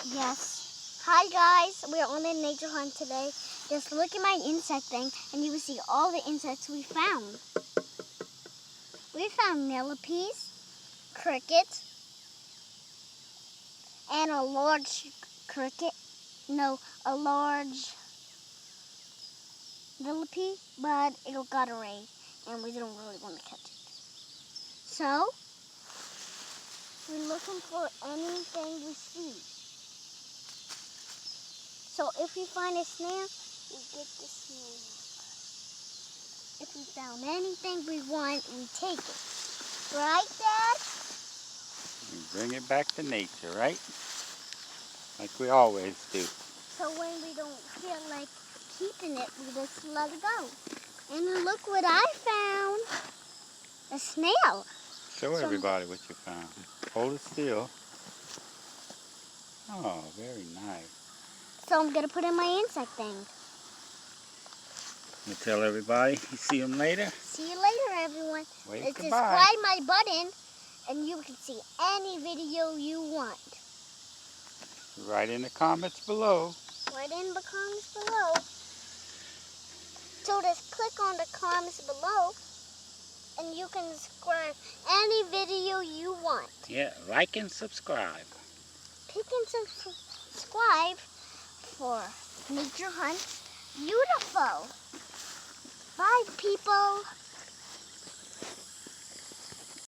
Yes. Hi guys, we're on a nature hunt today. Just look at my insect thing and you will see all the insects we found. We found millipedes, crickets, and a large cricket. No, a large millipede, but it got away and we didn't really want to catch it. So, we're looking for anything we see. So if we find a snail, we get the snail. If we found anything we want, we take it. Right, Dad? We bring it back to nature, right? Like we always do. So when we don't feel like keeping it, we just let it go. And look what I found. A snail. Show everybody what you found. Hold it still. Oh, very nice. So I'm going to put in my insect thing. You tell everybody. You see them later? See you later, everyone. Wave It's goodbye. subscribe my button, and you can see any video you want. Write in the comments below. Write in the comments below. So just click on the comments below, and you can subscribe any video you want. Yeah, like and subscribe. Pick and subscribe for Nature Hunt Beautiful. Bye, people.